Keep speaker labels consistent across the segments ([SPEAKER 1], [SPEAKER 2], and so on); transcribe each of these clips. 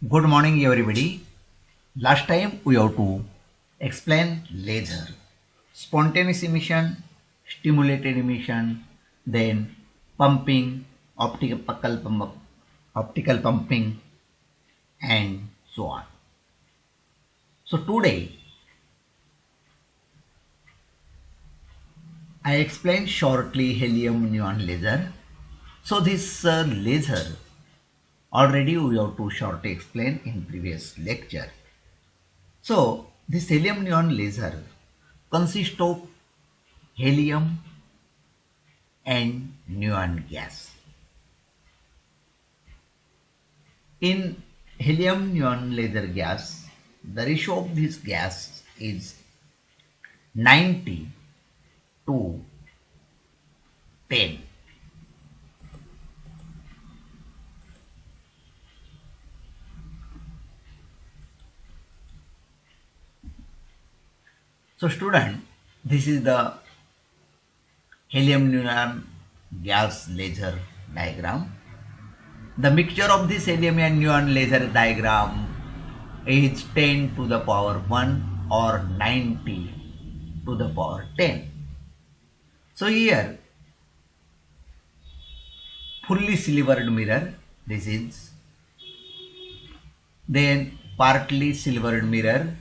[SPEAKER 1] Good morning, everybody. Last time we have to explain laser, spontaneous emission, stimulated emission, then pumping, optical pumping, and so on. So today I explain shortly helium neon laser. So this laser already we have to shortly explain in previous lecture. So this helium neon laser consists of helium and neon gas. In helium neon laser gas, the ratio of this gas is 90 to 10. So student, this is the helium neon gas laser diagram. The mixture of this helium and neon laser diagram is 10 to the power 1 or 90 to the power 10. So here fully silvered mirror, this is, then partly silvered mirror,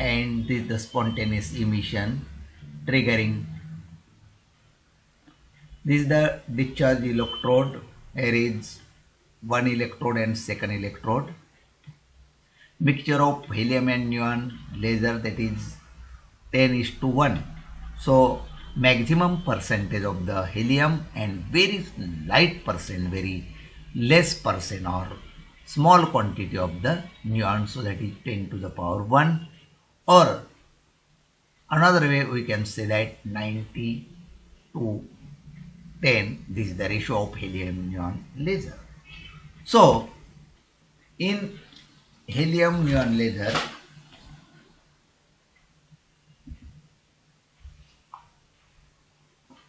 [SPEAKER 1] and this is the spontaneous emission triggering. This is the discharge electrode. Here is one electrode and second electrode. Mixture of helium and neon laser, that is 10 is to 1. So maximum percentage of the helium and very light percent, very less percent or small quantity of the neon, so that is 10 to the power 1, or another way we can say that 90 to 10, this is the ratio of helium neon laser. So in helium neon laser,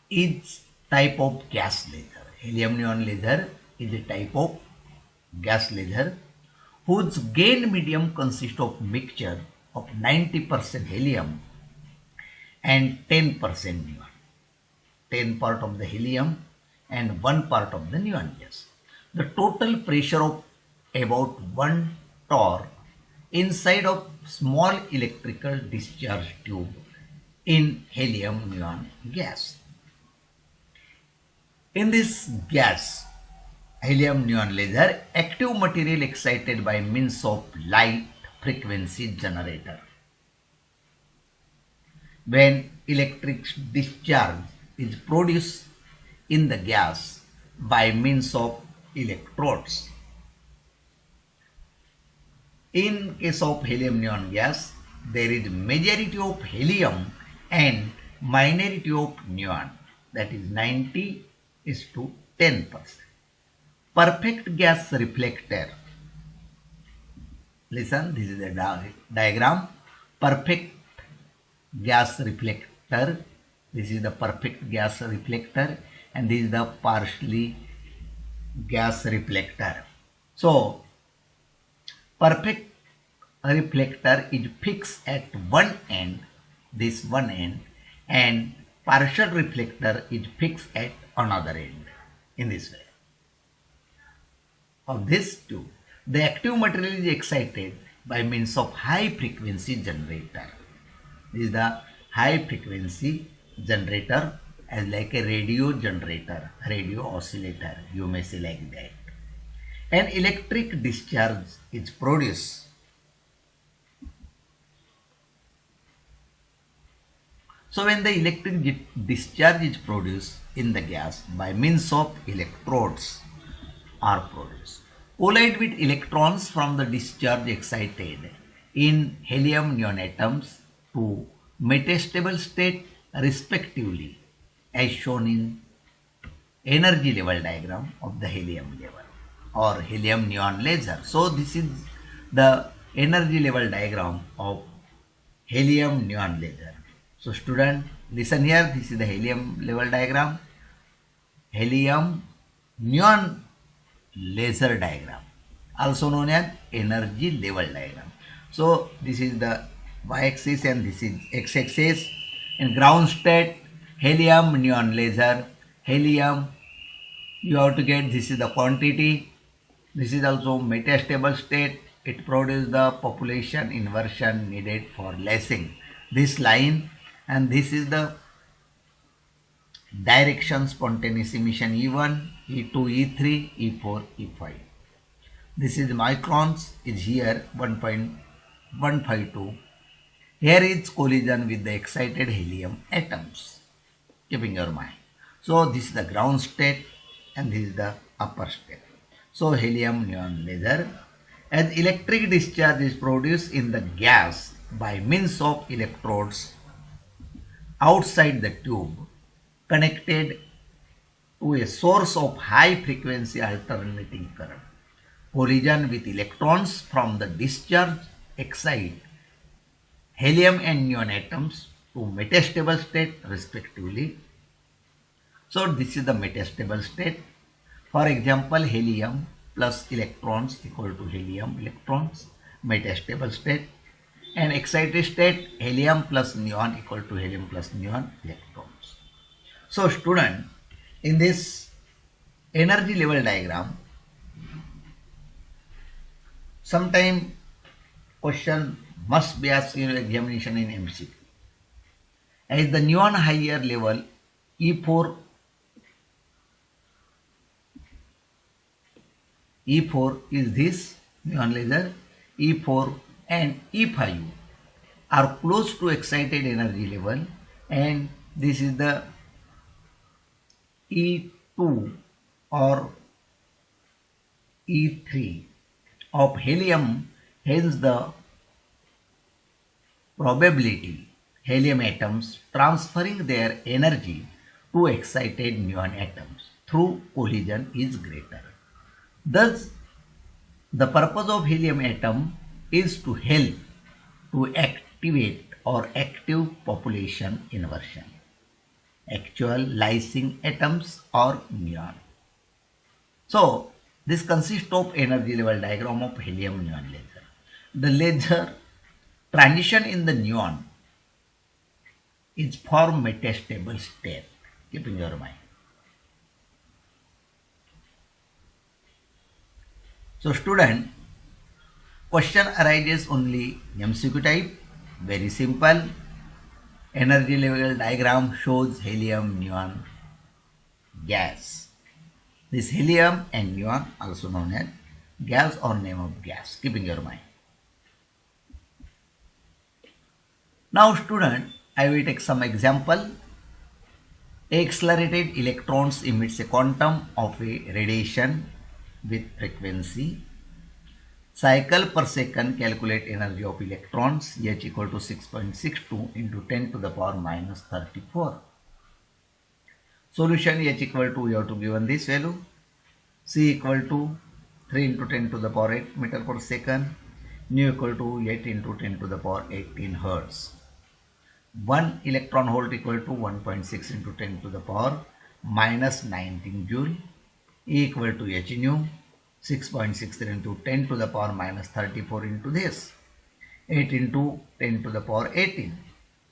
[SPEAKER 1] is type of gas laser. Helium neon laser is a type of gas laser whose gain medium consists of mixture of 90% helium and 10% neon. 10 part of the helium and 1 part of the neon gas. The total pressure of about 1 torr inside of small electrical discharge tube in helium neon gas. In this gas, helium neon laser, active material excited by means of light frequency generator. When electric discharge is produced in the gas by means of electrodes. In case of helium neon gas, there is majority of helium and minority of neon, that is 90 is to 10%. Perfect gas reflector. Listen, this is the diagram. Perfect gas reflector. This is the perfect gas reflector, and this is the partially gas reflector. So perfect reflector is fixed at one end, this one end, and partial reflector is fixed at another end, in this way. Of this tube, the active material is excited by means of high frequency generator. This is the high frequency generator, as like a radio generator, radio oscillator, you may say like that. An electric discharge is produced. So when the electric discharge is produced in the gas by means of electrodes are produced, collide with electrons from the discharge excited in helium neon atoms to metastable state respectively, as shown in energy level diagram of the helium level or helium neon laser. So this is the energy level diagram of helium neon laser. So student, listen here, this is the helium level diagram, helium neon laser diagram. also known as energy level diagram. So this is the y-axis and this is x-axis. In ground state, helium neon laser, helium you have to get, this is the quantity. This is also metastable state. It produces the population inversion needed for lacing this line, and this is the direction spontaneous emission E1, E2, E3, E4, E5. This is microns is here 1.152. Here is collision with the excited helium atoms. Keeping your mind. So this is the ground state and this is the upper state. So helium neon laser, as electric discharge is produced in the gas by means of electrodes outside the tube connected to a source of high frequency alternating current. Collision with electrons from the discharge excite helium and neon atoms to metastable state respectively. So this is the metastable state. For example, helium plus electrons equal to helium electrons, metastable state, and excited state, helium plus neon equal to helium plus neon electrons. So student, in this energy level diagram, sometime question must be asked in examination in MCQ. As the neon higher level E4 is this neon laser, E4 and E5 are close to excited energy level, and this is the E2 or E3 of helium. Hence the probability helium atoms transferring their energy to excited neon atoms through collision is greater. Thus, the purpose of helium atom is to help to activate or active population inversion, actual lysing atoms or neon. So, this consists of energy level diagram of helium neon laser. The laser transition in the neon is for metastable state, keeping your mind. So student, question arises only MCQ type, very simple. Energy level diagram shows helium neon gas. This helium and neon also known as gas or name of gas, keeping your mind. Now student, I will take some example. Accelerated electrons emits a quantum of a radiation with frequency. Cycle per second calculate energy of electrons, H equal to 6.62 into 10 to the power minus 34. Solution H equal to, you have to given this value, C equal to 3 into 10 to the power 8 meter per second, nu equal to 8 into 10 to the power 18 hertz. 1 electron volt equal to 1.6 into 10 to the power minus 19 joule, E equal to H nu 6.63 into 10 to the power minus 34 into this 8 into 10 to the power 18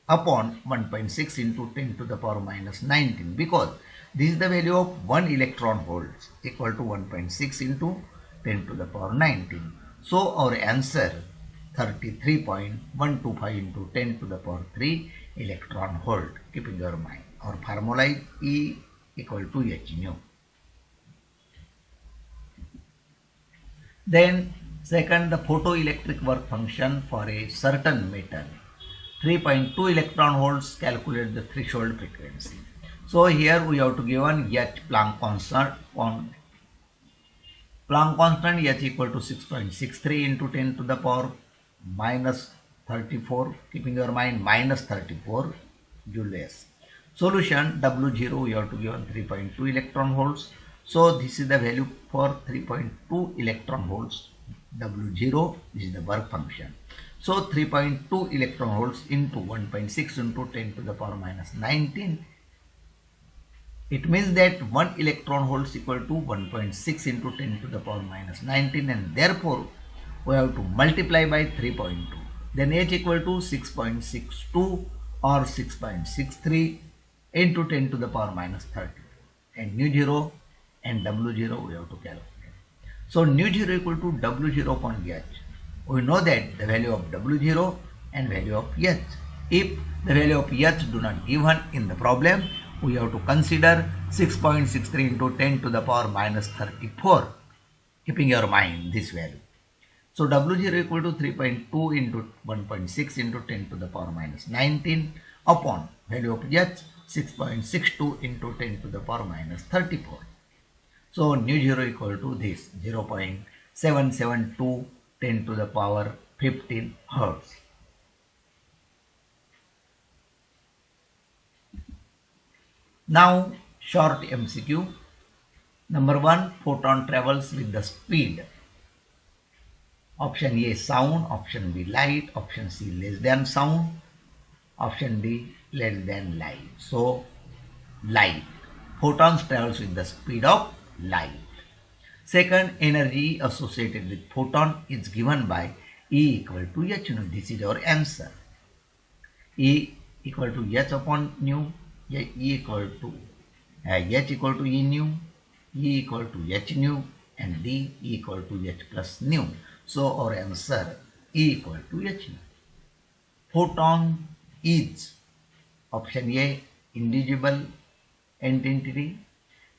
[SPEAKER 1] upon 1.6 into 10 to the power minus 19, because this is the value of 1 electron volts equal to 1.6 into 10 to the power 19. So our answer 33.125 into 10 to the power 3 electron volt, keeping your mind. Our formula is E equal to H nu. Then second, the photoelectric work function for a certain metal. 3.2 electron volts, calculate the threshold frequency. So here we have to given H Planck constant H equal to 6.63 into 10 to the power minus 34, keeping your mind minus 34 joules. Solution W0 we have to given 3.2 electron volts. So this is the value for 3.2 electron volts. W0 is the work function. So 3.2 electron volts into 1.6 into 10 to the power minus 19 It means that one electron holds equal to 1.6 into 10 to the power minus 19, and therefore we have to multiply by 3.2. Then H equal to 6.62 or 6.63 into 10 to the power minus 30. And nu 0 and W 0 we have to calculate. So nu 0 equal to W 0 upon H. We know that the value of W 0 and value of H. If the value of H do not given in the problem, we have to consider 6.63 into 10 to the power minus 34, keeping your mind this value. So W0 equal to 3.2 into 1.6 into 10 to the power minus 19 upon value of H 6.62 into 10 to the power minus 34. So nu 0 equal to this 0.772 10 to the power 15 Hertz. Now short MCQ. Number 1, photon travels with the speed. Option A sound, option B light, option C less than sound, option D less than light. So light. Photons travels with the speed of light. Second, energy associated with photon is given by E equal to h nu. This is our answer. E equal to h upon nu, E equal to h equal to E nu, E equal to h nu, and D equal to h plus nu. So our answer E equal to h nu. Photon is option A indivisible entity,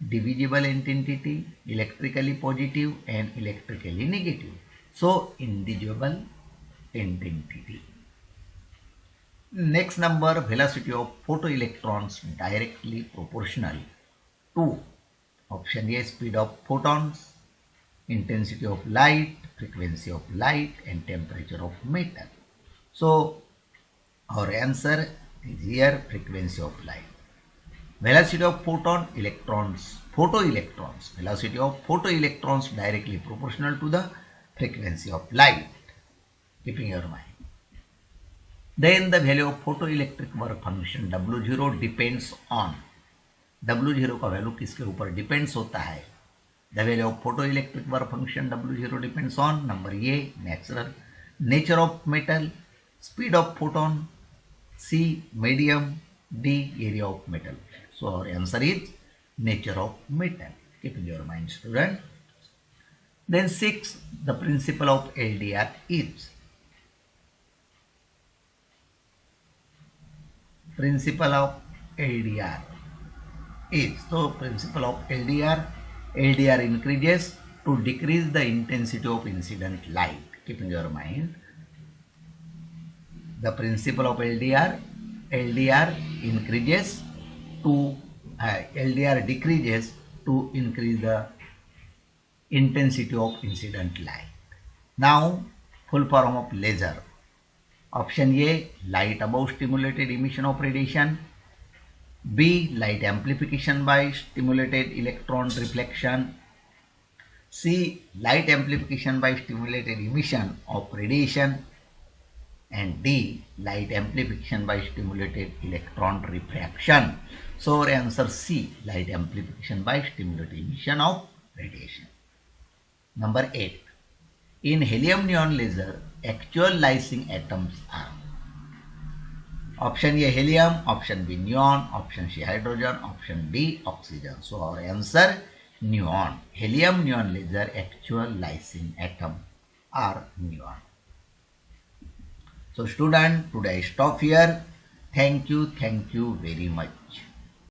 [SPEAKER 1] divisible entity, electrically positive and electrically negative. So indivisible entity. Next number, velocity of photoelectrons directly proportional to option A speed of photons, intensity of light, frequency of light, and temperature of matter. So our answer is here frequency of light. Velocity of photoelectrons, velocity of photoelectrons directly proportional to the frequency of light, keeping your mind. Then the value of photoelectric work function W0 depends on, W0 का value किसके ऊपर depends होता है? The value of photoelectric work function W0 depends on number A nature of metal, speed of photon, C medium, D area of metal. So our answer is nature of metal. Keep in your mind, student. Then 6, the principle of LDR is. Principle of LDR is. So principle of LDR increases to decrease the intensity of incident light. Keep in your mind. The principle of LDR increases to LDR decreases to increase the intensity of incident light. Now full form of laser. Option A light above stimulated emission of radiation, B light amplification by stimulated electron reflection, C light amplification by stimulated emission of radiation, and D light amplification by stimulated electron refraction. So our answer C light amplification by stimulated emission of radiation. Number 8, in helium neon laser actual lysing atoms are. Option A helium, option B neon, option C hydrogen, option D oxygen. So our answer neon. Helium neon laser actual lysing atom are neon. So student, today I stop here. Thank you very much.